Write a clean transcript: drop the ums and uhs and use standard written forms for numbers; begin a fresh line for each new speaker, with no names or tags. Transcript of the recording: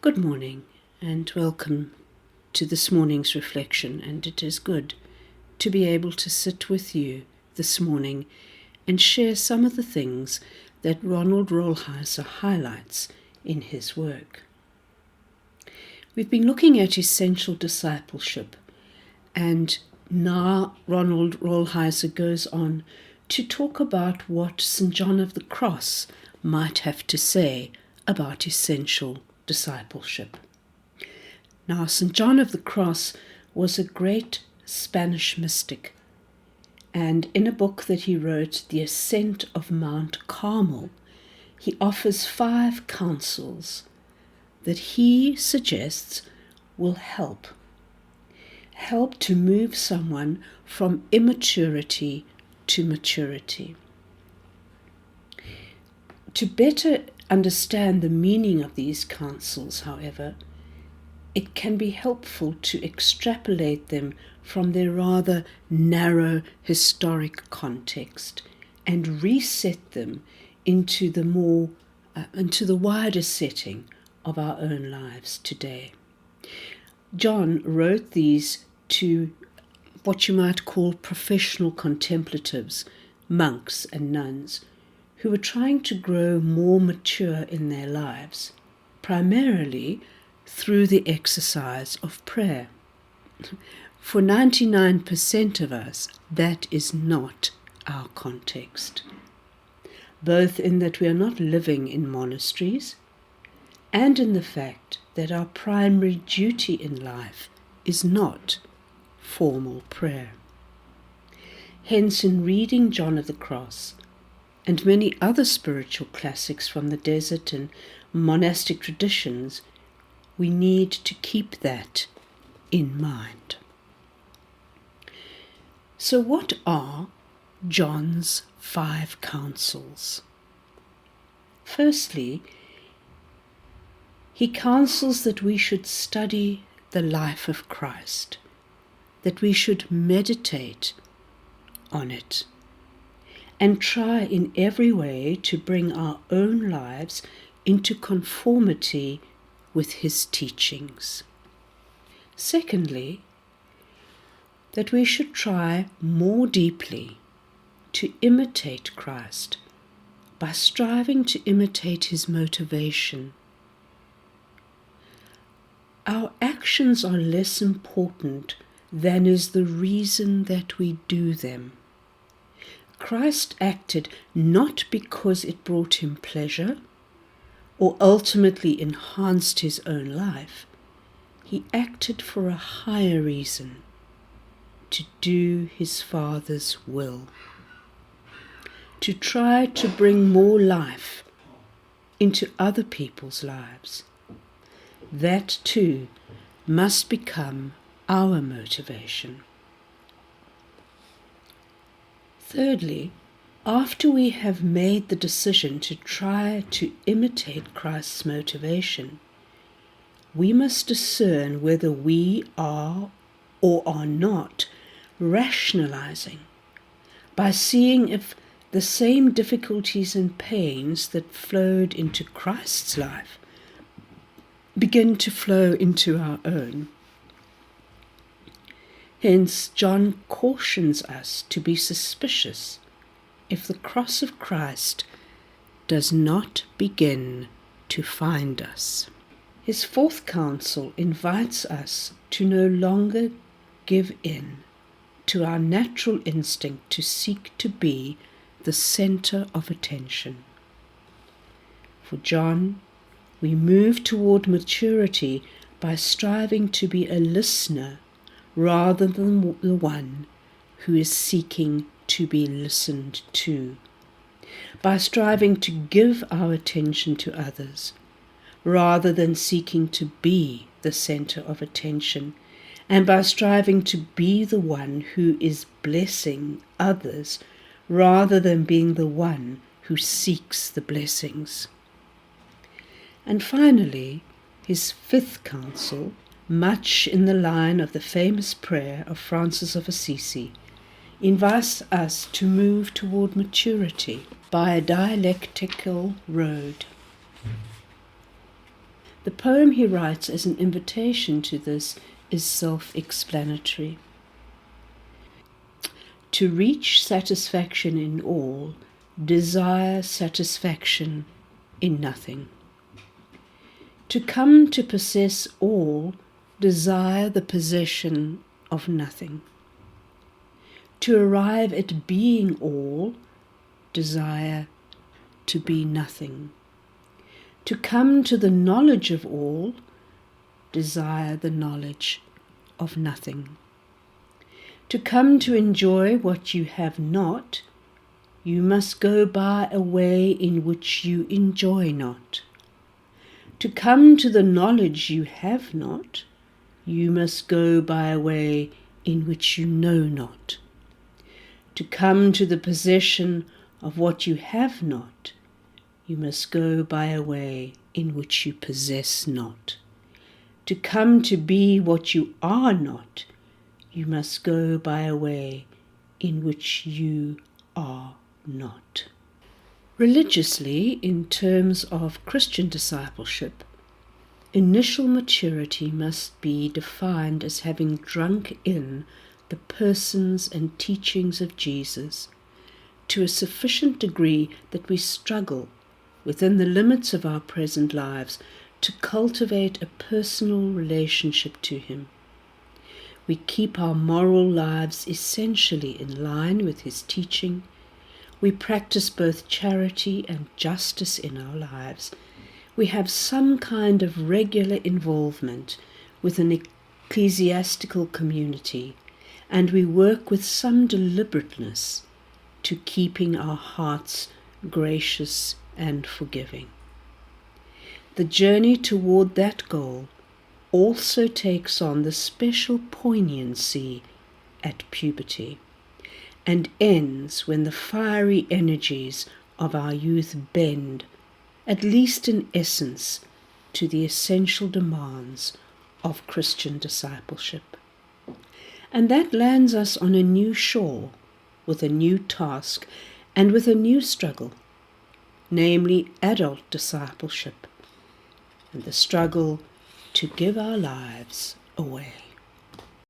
Good morning and welcome to this morning's reflection, and it is good to be able to sit with you this morning and share some of the things that Ronald Rolheiser highlights in his work. We've been looking at essential discipleship, and now Ronald Rolheiser goes on to talk about what St. John of the Cross might have to say about essential discipleship. Now, St. John of the Cross was a great Spanish mystic, and in a book that he wrote, The Ascent of Mount Carmel, he offers 5 counsels that he suggests will help to move someone from immaturity to maturity. To better understand the meaning of these counsels, however, it can be helpful to extrapolate them from their rather narrow historic context and reset them into the wider setting of our own lives today. John wrote these to what you might call professional contemplatives, monks and nuns, who were trying to grow more mature in their lives, primarily through the exercise of prayer. For 99% of us, that is not our context, both in that we are not living in monasteries and in the fact that our primary duty in life is not formal prayer. Hence, in reading John of the Cross and many other spiritual classics from the desert and monastic traditions, we need to keep that in mind. So what are John's 5 counsels? Firstly, he counsels that we should study the life of Christ, that we should meditate on it, and try in every way to bring our own lives into conformity with his teachings. Secondly, that we should try more deeply to imitate Christ by striving to imitate his motivation. Our actions are less important than is the reason that we do them. Christ acted not because it brought him pleasure or ultimately enhanced his own life. He acted for a higher reason, to do his Father's will, to try to bring more life into other people's lives. That too must become our motivation. Thirdly, after we have made the decision to try to imitate Christ's motivation, we must discern whether we are or are not rationalizing by seeing if the same difficulties and pains that flowed into Christ's life begin to flow into our own. Hence, John cautions us to be suspicious if the cross of Christ does not begin to find us. His 4th counsel invites us to no longer give in to our natural instinct to seek to be the center of attention. For John, we move toward maturity by striving to be a listener rather than the one who is seeking to be listened to, by striving to give our attention to others rather than seeking to be the center of attention, and by striving to be the one who is blessing others rather than being the one who seeks the blessings. And finally, his 5th counsel, much in the line of the famous prayer of Francis of Assisi, invites us to move toward maturity by a dialectical road. The poem he writes as an invitation to this is self-explanatory. To reach satisfaction in all, desire satisfaction in nothing. To come to possess all, desire the possession of nothing. To arrive at being all, desire to be nothing. To come to the knowledge of all, desire the knowledge of nothing. To come to enjoy what you have not, you must go by a way in which you enjoy not. To come to the knowledge you have not, you must go by a way in which you know not. To come to the possession of what you have not, you must go by a way in which you possess not. To come to be what you are not, you must go by a way in which you are not. Religiously, in terms of Christian discipleship, initial maturity must be defined as having drunk in the persons and teachings of Jesus to a sufficient degree that we struggle, within the limits of our present lives, to cultivate a personal relationship to him. We keep our moral lives essentially in line with his teaching. We practice both charity and justice in our lives. We have some kind of regular involvement with an ecclesiastical community, and we work with some deliberateness to keeping our hearts gracious and forgiving. The journey toward that goal also takes on the special poignancy at puberty, and ends when the fiery energies of our youth bend, at least in essence, to the essential demands of Christian discipleship. And that lands us on a new shore, with a new task, and with a new struggle, namely adult discipleship, and the struggle to give our lives away.